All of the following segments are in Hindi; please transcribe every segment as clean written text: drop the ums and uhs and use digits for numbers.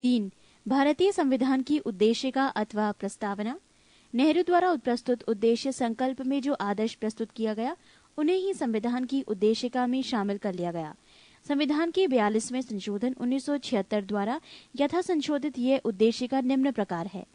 3. भारतीय संविधान की उद्देशिका अथवा प्रस्तावना। नेहरू द्वारा प्रस्तुत उद्देश्य संकल्प में जो आदर्श प्रस्तुत किया गया उन्हें ही संविधान की उद्देशिका में शामिल कर लिया गया। संविधान के 42वें संशोधन 1976 द्वारा यथा संशोधित ये उद्देशिका निम्न प्रकार है।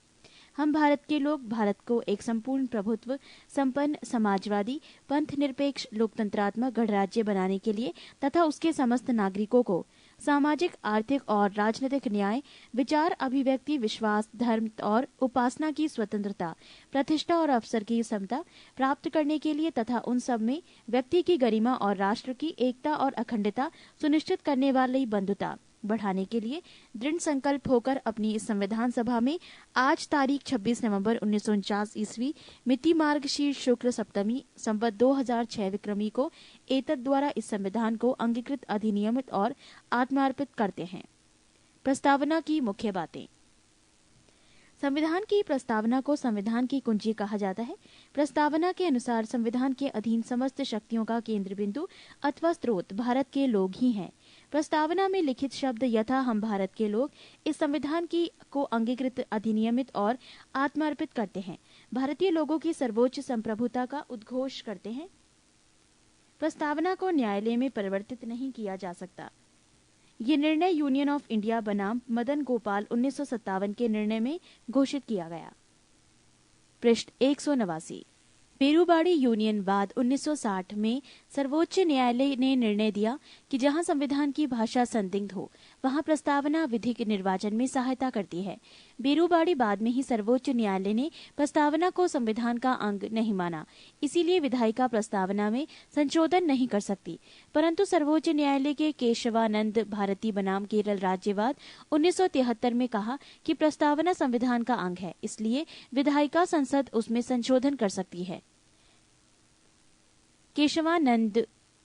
हम भारत के लोग भारत को एक संपूर्ण प्रभुत्व संपन्न समाजवादी पंथ निरपेक्ष लोकतंत्रात्मक गणराज्य बनाने के लिए तथा उसके समस्त नागरिकों को सामाजिक आर्थिक और राजनीतिक न्याय विचार अभिव्यक्ति विश्वास धर्म और उपासना की स्वतंत्रता प्रतिष्ठा और अवसर की समता प्राप्त करने के लिए तथा उन सब में व्यक्ति की गरिमा और राष्ट्र की एकता और अखंडता सुनिश्चित करने वाली बंधुता बढ़ाने के लिए दृढ़ संकल्प होकर अपनी इस संविधान सभा में आज तारीख 26 नवंबर 1949 ईस्वी मिति मार्गशीर्ष शुक्ल सप्तमी संवत 2006 विक्रमी को एतद द्वारा इस संविधान को अंगीकृत अधिनियमित और आत्मार्पित करते हैं। प्रस्तावना की मुख्य बातें। संविधान की प्रस्तावना को संविधान की कुंजी कहा जाता है। प्रस्तावना के अनुसार संविधान के अधीन समस्त शक्तियों का केंद्र बिंदु अथवा स्रोत भारत के लोग ही हैं। प्रस्तावना में लिखित शब्द यथा हम भारत के लोग इस संविधान की को अंगीकृत अधिनियमित और आत्मार्पित करते हैं भारतीय लोगों की सर्वोच्च संप्रभुता का उद्घोष करते हैं। प्रस्तावना को न्यायालय में परिवर्तित नहीं किया जा सकता। ये निर्णय यूनियन ऑफ इंडिया बनाम मदन गोपाल 1957 के निर्णय में घोषित किया गया। पृष्ठ 189। बेरूबाड़ी यूनियन वाद 1960 में सर्वोच्च न्यायालय ने निर्णय दिया कि जहां संविधान की भाषा संदिग्ध हो वहां प्रस्तावना विधिक निर्वाचन में सहायता करती है। बेरूबाड़ी बाद में ही सर्वोच्च न्यायालय ने प्रस्तावना को संविधान का अंग नहीं माना, इसीलिए विधायिका प्रस्तावना में संशोधन नहीं कर सकती। परंतु सर्वोच्च न्यायालय के केशवानंद भारती बनाम केरल राज्यवाद 1973 में कहा कि प्रस्तावना संविधान का अंग है, इसलिए विधायिका संसद उसमें संशोधन कर सकती है। केशवानंद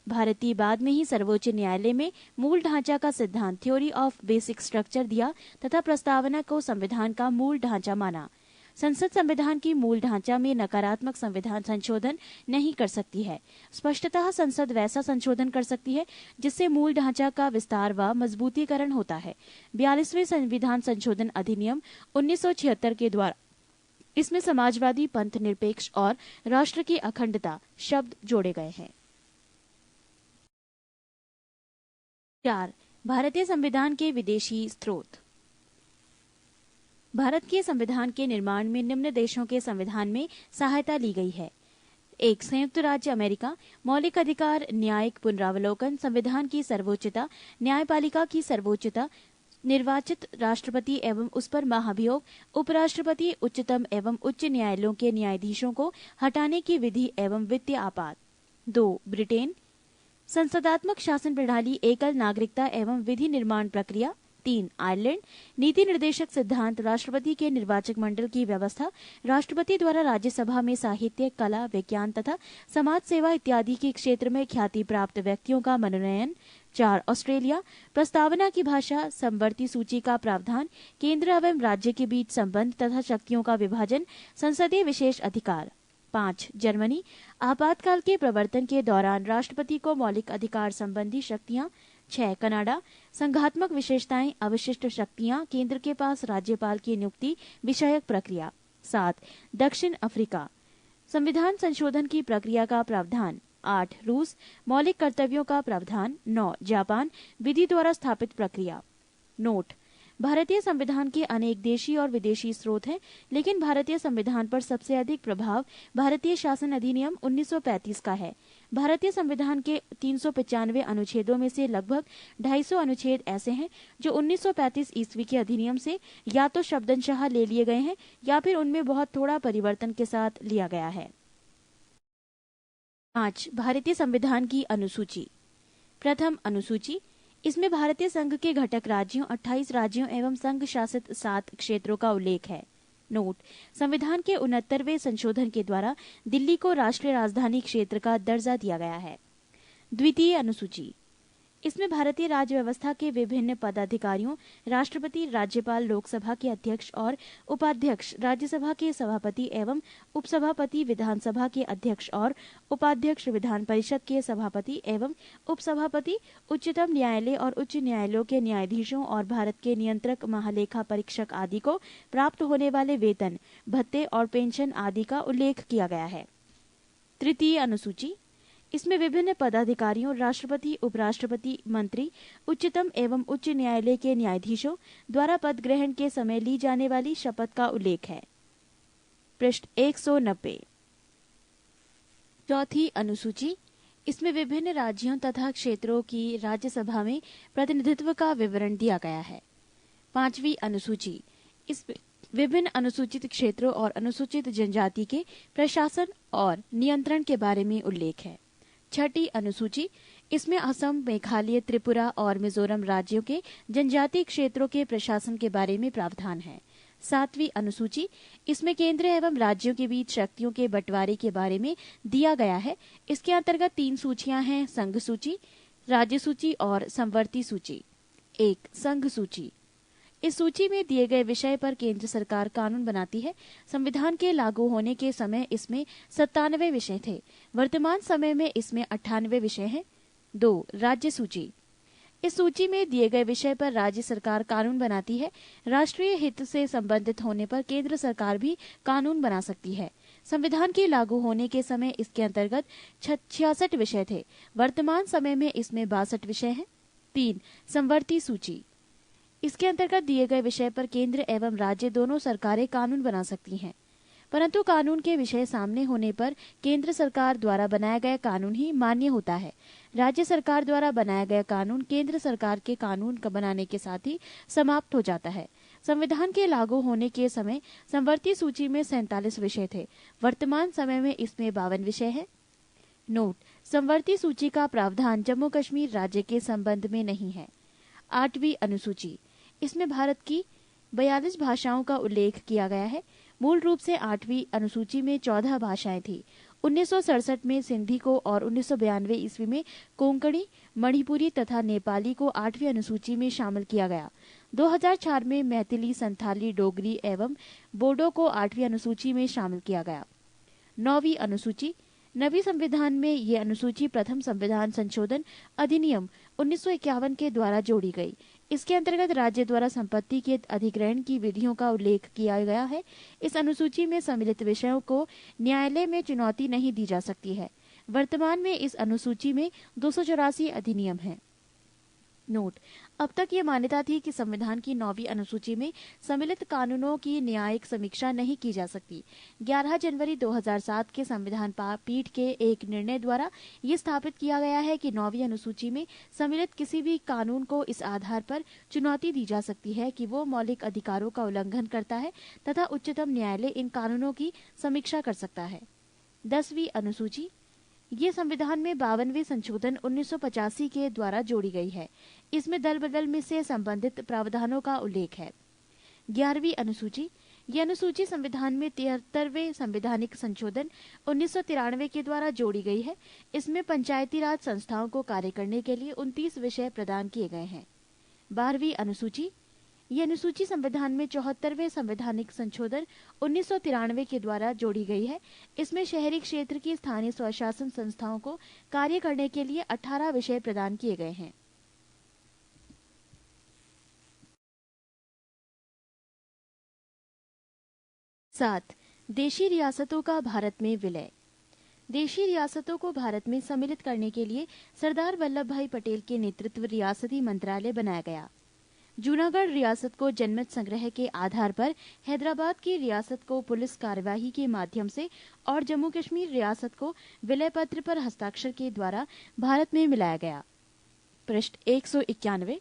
भारती बाद में ही सर्वोच्च न्यायालय में मूल ढांचा का सिद्धांत थ्योरी ऑफ बेसिक स्ट्रक्चर दिया तथा प्रस्तावना को संविधान का मूल ढांचा माना। संसद संविधान की मूल ढांचा में नकारात्मक संविधान संशोधन नहीं कर सकती है। स्पष्टतः संसद वैसा संशोधन कर सकती है जिससे मूल ढांचा का विस्तार व मजबूतीकरण होता है। 42वें संविधान संशोधन अधिनियम 1976 के द्वारा इसमें समाजवादी पंथ निरपेक्ष और राष्ट्र की अखंडता शब्द जोड़े गए हैं। 4. भारतीय संविधान के विदेशी स्रोत। भारत के संविधान के निर्माण में निम्न देशों के संविधान में सहायता ली गई है। 1. संयुक्त राज्य अमेरिका। मौलिक अधिकार न्यायिक पुनरावलोकन संविधान की सर्वोच्चता न्यायपालिका की सर्वोच्चता निर्वाचित राष्ट्रपति एवं उस पर महाभियोग उपराष्ट्रपति उच्चतम एवं उच्च न्यायालयों के न्यायाधीशों को हटाने की विधि एवं वित्तीय आपात। 2. ब्रिटेन। संसदात्मक शासन प्रणाली एकल नागरिकता एवं विधि निर्माण प्रक्रिया। 3. आयरलैंड। नीति निर्देशक सिद्धांत राष्ट्रपति के निर्वाचक मंडल की व्यवस्था राष्ट्रपति द्वारा राज्यसभा में साहित्य कला विज्ञान तथा समाज सेवा इत्यादि के क्षेत्र में ख्याति प्राप्त व्यक्तियों का मनोनयन। 4. ऑस्ट्रेलिया। प्रस्तावना की भाषा समवर्ती सूची का प्रावधान केंद्र एवं राज्य के बीच संबंध तथा शक्तियों का विभाजन संसदीय विशेष अधिकार। 5. जर्मनी। आपातकाल के प्रवर्तन के दौरान राष्ट्रपति को मौलिक अधिकार संबंधी शक्तियां। 6. कनाडा। संघात्मक विशेषताएं अवशिष्ट शक्तियां केंद्र के पास राज्यपाल की नियुक्ति विषयक प्रक्रिया। 7. दक्षिण अफ्रीका। संविधान संशोधन की प्रक्रिया का प्रावधान। 8. रूस। मौलिक कर्तव्यों का प्रावधान। 9. जापान। विधि द्वारा स्थापित प्रक्रिया। नोट: भारतीय संविधान के अनेक देशी और विदेशी स्रोत हैं, लेकिन भारतीय संविधान पर सबसे अधिक प्रभाव भारतीय शासन अधिनियम 1935 का है। भारतीय संविधान के 395 अनुच्छेदों में से लगभग 250 अनुच्छेद ऐसे हैं जो 1935 ईस्वी के अधिनियम से या तो शब्दशः ले लिए गए हैं या फिर उनमें बहुत थोड़ा परिवर्तन के साथ लिया गया है। 5. भारतीय संविधान की अनुसूची। प्रथम अनुसूची। इसमें भारतीय संघ के घटक राज्यों 28 राज्यों एवं संघ शासित 7 क्षेत्रों का उल्लेख है। नोट: संविधान के 69वें संशोधन के द्वारा दिल्ली को राष्ट्रीय राजधानी क्षेत्र का दर्जा दिया गया है। द्वितीय अनुसूची। इसमें भारतीय राज्य व्यवस्था के विभिन्न पदाधिकारियों, राष्ट्रपति, राज्यपाल, लोकसभा के अध्यक्ष और उपाध्यक्ष, राज्यसभा के सभापति एवं उपसभापति, विधानसभा के अध्यक्ष और उपाध्यक्ष, विधान परिषद के सभापति एवं उपसभापति, उच्चतम न्यायालय और उच्च न्यायालयों के न्यायाधीशों और भारत के नियंत्रक, महालेखा परीक्षक आदि को प्राप्त होने वाले वेतन, भत्ते और पेंशन आदि का उल्लेख किया गया है। तृतीय अनुसूची, इसमें विभिन्न पदाधिकारियों, राष्ट्रपति, उपराष्ट्रपति, मंत्री, उच्चतम एवं उच्च न्यायालय के न्यायाधीशों द्वारा पद ग्रहण के समय ली जाने वाली शपथ का उल्लेख है। पृष्ठ 190। चौथी अनुसूची, इसमें विभिन्न राज्यों तथा क्षेत्रों की राज्यसभा में प्रतिनिधित्व का विवरण दिया गया है। पांचवी अनुसूची, इसमें विभिन्न अनुसूचित क्षेत्रों और अनुसूचित जनजाति के प्रशासन और नियंत्रण के बारे में उल्लेख है। छठी अनुसूची, इसमें असम, मेघालय, त्रिपुरा और मिजोरम राज्यों के जनजातीय क्षेत्रों के प्रशासन के बारे में प्रावधान है। सातवीं अनुसूची, इसमें केंद्र एवं राज्यों के बीच शक्तियों के बंटवारे के बारे में दिया गया है। इसके अंतर्गत 3 सूचियां हैं: संघ सूची, राज्य सूची और समवर्ती सूची। 1. संघ सूची। इस सूची में दिए गए विषय पर केंद्र सरकार कानून बनाती है। संविधान के लागू होने के समय इसमें 97 विषय थे। वर्तमान समय में इसमें 98 विषय हैं। 2. राज्य सूची। इस सूची में दिए गए विषय पर राज्य सरकार कानून बनाती है। राष्ट्रीय हित से संबंधित होने पर केंद्र सरकार भी कानून बना सकती है। संविधान के लागू होने के समय इसके अंतर्गत 66 विषय थे। वर्तमान समय में इसमें 62 विषय हैं। 3. समवर्ती सूची। इसके अंतर्गत दिए गए विषय पर केंद्र एवं राज्य दोनों सरकारें कानून बना सकती हैं, परंतु कानून के विषय सामने होने पर केंद्र सरकार द्वारा बनाया गया कानून ही मान्य होता है। राज्य सरकार द्वारा बनाया गया कानून केंद्र सरकार के कानून का बनाने के साथ ही समाप्त हो जाता है। संविधान के लागू होने के समय समवर्ती सूची में 47 विषय थे। वर्तमान समय में इसमें 52 विषय हैं। नोट: समवर्ती सूची का प्रावधान जम्मू कश्मीर राज्य के संबंध में नहीं है। 8वीं अनुसूची। इसमें भारत की 42 भाषाओं का उल्लेख किया गया है। मूल रूप से 8वीं अनुसूची में 14 भाषाएं थी। 1967 में सिंधी को और 1992 ईस्वी में कोंकणी, मणिपुरी तथा नेपाली को 8वीं अनुसूची में शामिल किया गया। 2004 में मैथिली, संथाली, डोगरी एवं बोडो को 8वीं अनुसूची में शामिल किया गया। 9वीं अनुसूची। नवी संविधान में ये अनुसूची प्रथम संविधान संशोधन अधिनियम 1951 के द्वारा जोड़ी गई। इसके अंतर्गत राज्य द्वारा संपत्ति के अधिग्रहण की विधियों का उल्लेख किया गया है। इस अनुसूची में सम्मिलित विषयों को न्यायालय में चुनौती नहीं दी जा सकती है। वर्तमान में इस अनुसूची में 284 अधिनियम हैं। नोट: अब तक ये मान्यता थी कि संविधान की 9वीं अनुसूची में सम्मिलित कानूनों की न्यायिक समीक्षा नहीं की जा सकती। 11 जनवरी 2007 के संविधान पीठ के एक निर्णय द्वारा ये स्थापित किया गया है कि 9वीं अनुसूची में सम्मिलित किसी भी कानून को इस आधार पर चुनौती दी जा सकती है कि वो मौलिक अधिकारों का उल्लंघन करता है तथा उच्चतम न्यायालय इन कानूनों की समीक्षा कर सकता है। 10वीं अनुसूची। ये संविधान में 52वें संशोधन 1985 के द्वारा जोड़ी गई है। इसमें दल बदल में से संबंधित प्रावधानों का उल्लेख है। 11वीं अनुसूची। यह अनुसूची संविधान में 73वें संवैधानिक संशोधन 1993 के द्वारा जोड़ी गई है। इसमें पंचायती राज संस्थाओं को कार्य करने के लिए 29 विषय प्रदान किए गए हैं। 12वीं अनुसूची। यह अनुसूची संविधान में 74वें संवैधानिक संशोधन 1993 के द्वारा जोड़ी गई है। इसमें शहरी क्षेत्र की स्थानीय स्वशासन संस्थाओं को कार्य करने के लिए 18 विषय प्रदान किए गए हैं। सात, देशी रियासतों का भारत में विलय। देशी रियासतों को भारत में सम्मिलित करने के लिए सरदार वल्लभ भाई पटेल के नेतृत्व रियासती मंत्रालय बनाया गया। जूनागढ़ रियासत को जनमत संग्रह के आधार पर, हैदराबाद की रियासत को पुलिस कार्यवाही के माध्यम से और जम्मू कश्मीर रियासत को विलय पत्र पर हस्ताक्षर के द्वारा भारत में मिलाया गया। पृष्ठ 191।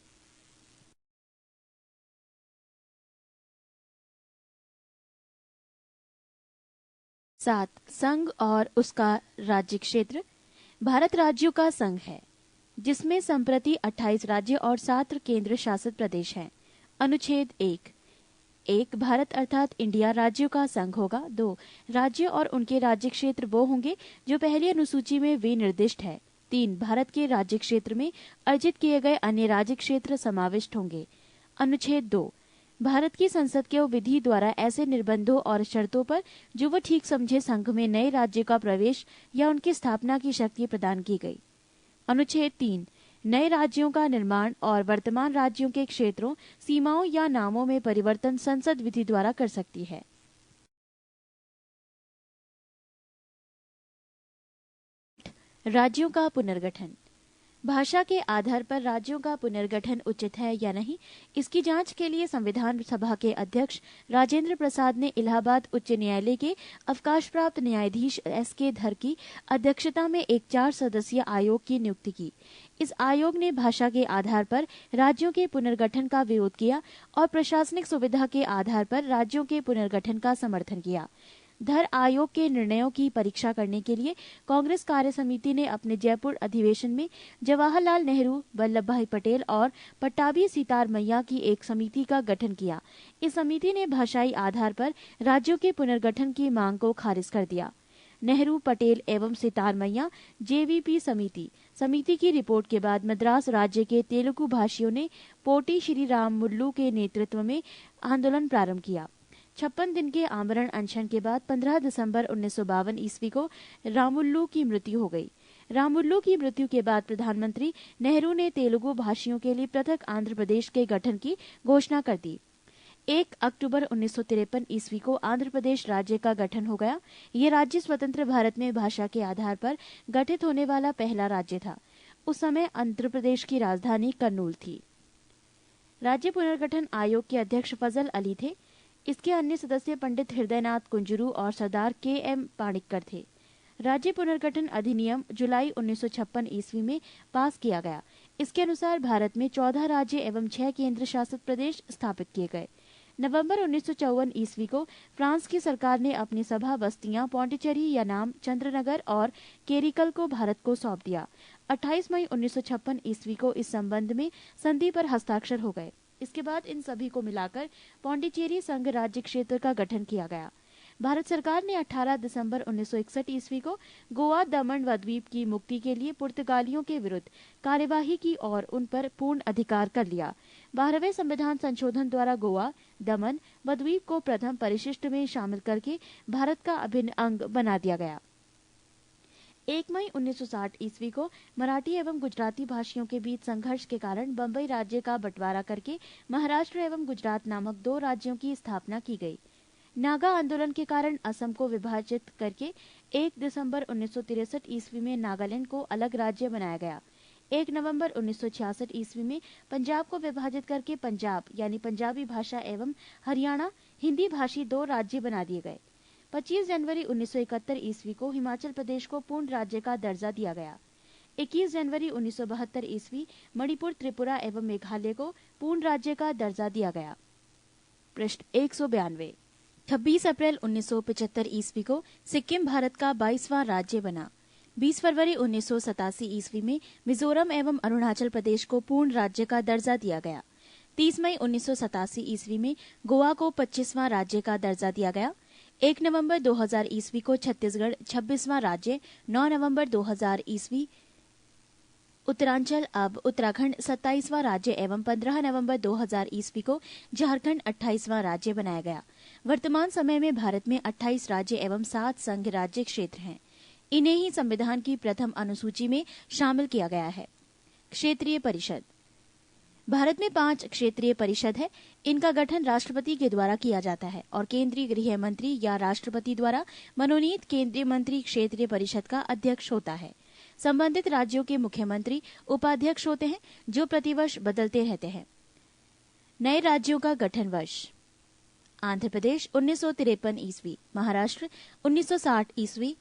सात, संघ और उसका राज्य क्षेत्र। भारत राज्यों का संघ है जिसमें संप्रति 28 राज्य और 7 केंद्र शासित प्रदेश हैं। अनुच्छेद 1। भारत अर्थात इंडिया राज्यों का संघ होगा। 2 राज्य और उनके राज्य क्षेत्र वो होंगे जो पहली अनुसूची में विनिर्दिष्ट है। 3. भारत के राज्य क्षेत्र में अर्जित किए गए अन्य राज्य क्षेत्र समाविष्ट होंगे। अनुच्छेद 2. भारत की संसद के विधि द्वारा ऐसे निर्बंधों और शर्तों पर जो वह ठीक समझे संघ में नए राज्य का प्रवेश या उनकी स्थापना की शक्ति प्रदान की गई। अनुच्छेद 3. नए राज्यों का निर्माण और वर्तमान राज्यों के क्षेत्रों, सीमाओं या नामों में परिवर्तन संसद विधि द्वारा कर सकती है। राज्यों का पुनर्गठन। भाषा के आधार पर राज्यों का पुनर्गठन उचित है या नहीं, इसकी जांच के लिए संविधान सभा के अध्यक्ष राजेंद्र प्रसाद ने इलाहाबाद उच्च न्यायालय के अवकाश प्राप्त न्यायाधीश S.K. धर की अध्यक्षता में एक 4 सदस्यीय आयोग की नियुक्ति की। इस आयोग ने भाषा के आधार पर राज्यों के पुनर्गठन का विरोध किया और प्रशासनिक सुविधा के आधार पर राज्यों के पुनर्गठन का समर्थन किया। धर आयोग के निर्णयों की परीक्षा करने के लिए कांग्रेस कार्य समिति ने अपने जयपुर अधिवेशन में जवाहरलाल नेहरू, वल्लभ भाई पटेल और पट्टाभी सीतार मैया की एक समिति का गठन किया। इस समिति ने भाषाई आधार पर राज्यों के पुनर्गठन की मांग को खारिज कर दिया। नेहरू, पटेल एवं सीतार मैया JVP समिति की रिपोर्ट के बाद मद्रास राज्य के तेलुगु भाषियों ने पोटी श्री रामुलु के नेतृत्व में आंदोलन प्रारंभ किया। 56 दिन के आमरण अनशन के बाद 15 दिसंबर 1952 ईस्वी को रामुलु की मृत्यु हो गई। रामुलु की मृत्यु के बाद प्रधानमंत्री नेहरू ने तेलुगु भाषियों के लिए पृथक आंध्र प्रदेश के गठन की घोषणा कर दी। 1 अक्टूबर 1953 ईस्वी को आंध्र प्रदेश राज्य का गठन हो गया। यह राज्य स्वतंत्र भारत में भाषा के आधार पर गठित होने वाला पहला राज्य था। उस समय आंध्र प्रदेश की राजधानी कर्नूल थी। राज्य पुनर्गठन आयोग के अध्यक्ष फजल अली थे। इसके अन्य सदस्य पंडित हृदयनाथ कुंजरू और सरदार KM पाणिक्कर थे। राज्य पुनर्गठन अधिनियम जुलाई 1956 ईस्वी में पास किया गया। इसके अनुसार भारत में 14 राज्य एवं 6 केंद्र शासित प्रदेश स्थापित किए गए। नवंबर 1954 ईस्वी को फ्रांस की सरकार ने अपनी सभा बस्तियां पौंडीचेरी, यनाम, चंद्रनगर और केरिकल को भारत को सौंप दिया। 28 मई 1956 ईस्वी को इस संबंध में संधि पर हस्ताक्षर हो गए। इसके बाद इन सभी को मिलाकर पौंडीचेरी संघ राज्य क्षेत्र का गठन किया गया। भारत सरकार ने 18 दिसंबर 1961 ईस्वी को गोवा, दमन व द्वीप की मुक्ति के लिए पुर्तगालियों के विरुद्ध कार्यवाही की और उन पर पूर्ण अधिकार कर लिया। 12वें संविधान संशोधन द्वारा गोवा, दमन व द्वीप को प्रथम परिशिष्ट में शामिल करके भारत का अभिन्न अंग बना दिया गया। 1 मई 1960 ईस्वी को मराठी एवं गुजराती भाषियों के बीच संघर्ष के कारण बम्बई राज्य का बंटवारा करके महाराष्ट्र एवं गुजरात नामक 2 राज्यों की स्थापना की गई। नागा आंदोलन के कारण असम को विभाजित करके 1 दिसंबर 1963 ईस्वी में नागालैंड को अलग राज्य बनाया गया। 1 नवंबर 1966 ईस्वी में पंजाब को विभाजित करके पंजाब यानी पंजाबी भाषा एवं हरियाणा हिंदी भाषी 2 राज्य बना दिए गए। 25 जनवरी 1971 ईस्वी को हिमाचल प्रदेश को पूर्ण राज्य का दर्जा दिया गया। 21 जनवरी 1972 ईस्वी मणिपुर, त्रिपुरा एवं मेघालय को पूर्ण राज्य का दर्जा दिया गया। पृष्ठ 192। 26 अप्रैल 1975 ईस्वी को सिक्किम भारत का 22वां राज्य बना। 20 फरवरी 1987 ईस्वी में मिजोरम एवं अरुणाचल प्रदेश को पूर्ण राज्य का दर्जा दिया गया। 30 मई 1987 ईस्वी में गोवा को 25वां राज्य का दर्जा दिया गया। 1 नवंबर 2000 ईस्वी को छत्तीसगढ़ 26वां राज्य, 9 नवंबर 2000 ईस्वी उत्तरांचल अब उत्तराखंड 27वां राज्य एवं 15 नवंबर 2000 ईस्वी को झारखंड 28वां राज्य बनाया गया। वर्तमान समय में भारत में 28 राज्य एवं 7 संघ राज्य क्षेत्र हैं। इन्हें ही संविधान की प्रथम अनुसूची में शामिल किया गया है। क्षेत्रीय परिषद। भारत में 5 क्षेत्रीय परिषद है। इनका गठन राष्ट्रपति के द्वारा किया जाता है और केंद्रीय गृह मंत्री या राष्ट्रपति द्वारा मनोनीत केंद्रीय मंत्री क्षेत्रीय परिषद का अध्यक्ष होता है। संबंधित राज्यों के मुख्यमंत्री उपाध्यक्ष होते हैं जो प्रतिवर्ष बदलते रहते हैं। नए राज्यों का गठन वर्ष: आंध्र प्रदेश 1953 ईस्वी, महाराष्ट्र 1960 ईस्वी,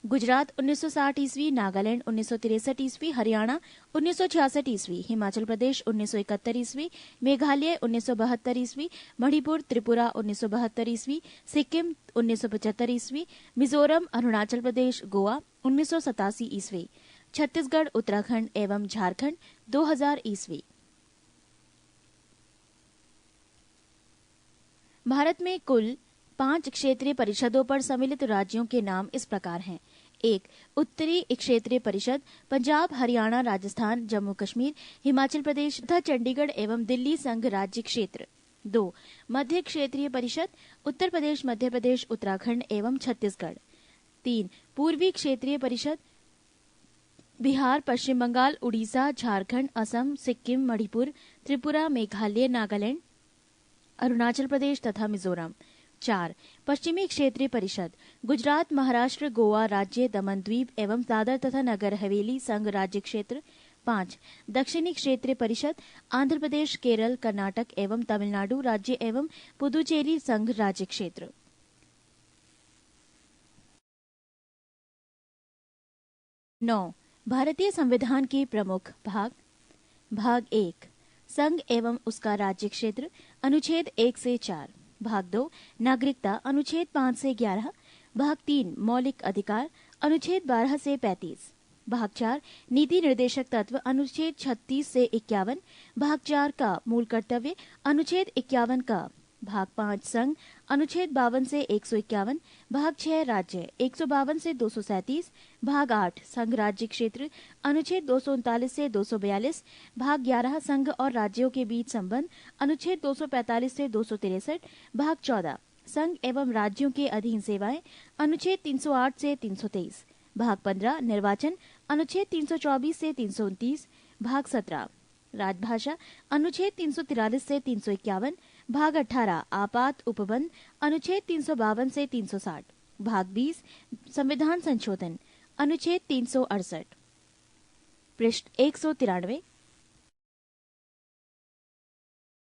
गुजरात 1960 ईस्वी, नागालैंड 1963 ईस्वी, हरियाणा 1966 ईस्वी, हिमाचल प्रदेश 1971 ईस्वी, मेघालय 1972 ईस्वी, मणिपुर, त्रिपुरा 1972 ईस्वी, सिक्किम 1975 ईस्वी, मिजोरम, अरुणाचल प्रदेश, गोवा 1987 ईस्वी, छत्तीसगढ़, उत्तराखंड एवं झारखंड 2000 ईस्वी। भारत में कुल 5 क्षेत्रीय परिषदों पर सम्मिलित राज्यों के नाम इस प्रकार हैं। 1. उत्तरी क्षेत्रीय परिषद पंजाब, हरियाणा, राजस्थान, जम्मू कश्मीर, हिमाचल प्रदेश तथा चंडीगढ़ एवं दिल्ली संघ राज्य क्षेत्र। 2. मध्य क्षेत्रीय परिषद उत्तर प्रदेश, मध्य प्रदेश, उत्तराखंड एवं छत्तीसगढ़। 3. पूर्वी क्षेत्रीय परिषद बिहार, पश्चिम बंगाल, उड़ीसा, झारखंड, असम, सिक्किम, मणिपुर, त्रिपुरा, मेघालय, नागालैंड, अरुणाचल प्रदेश तथा मिजोरम। 4. पश्चिमी क्षेत्रीय परिषद गुजरात, महाराष्ट्र, गोवा राज्य, दमन द्वीप एवं दादर तथा नगर हवेली संघ राज्य क्षेत्र। 5. दक्षिणी क्षेत्रीय परिषद आंध्र प्रदेश, केरल, कर्नाटक एवं तमिलनाडु राज्य एवं पुदुचेरी संघ राज्य क्षेत्र। 9. भारतीय संविधान के प्रमुख भाग। भाग 1 संघ एवं उसका राज्य क्षेत्र, अनुच्छेद 1 से 4। भाग 2 नागरिकता, अनुच्छेद 5 से 11। भाग 3 मौलिक अधिकार, अनुच्छेद 12 से 35। भाग 4 नीति निर्देशक तत्व, अनुच्छेद 36 से 51। भाग 4 का मूल कर्तव्य, अनुच्छेद 51 का। भाग 5 संघ, अनुच्छेद 52 से 151। भाग 6 राज्य, 152 से 237। भाग 8 संघ राज्य क्षेत्र, अनुच्छेद 239 से 242। भाग 11 संघ और राज्यों के बीच संबंध, अनुच्छेद 245 से 263। भाग 14 संघ एवं राज्यों के अधीन सेवाएं, अनुच्छेद 308 से 323। भाग 15 निर्वाचन, अनुच्छेद 324 से 329। भाग 17 राजभाषा, अनुच्छेद 343 से 351। भाग 18 आपात उपबंध, अनुच्छेद 352 से 360। भाग 20 संविधान संशोधन, अनुच्छेद 368। पृष्ठ 193।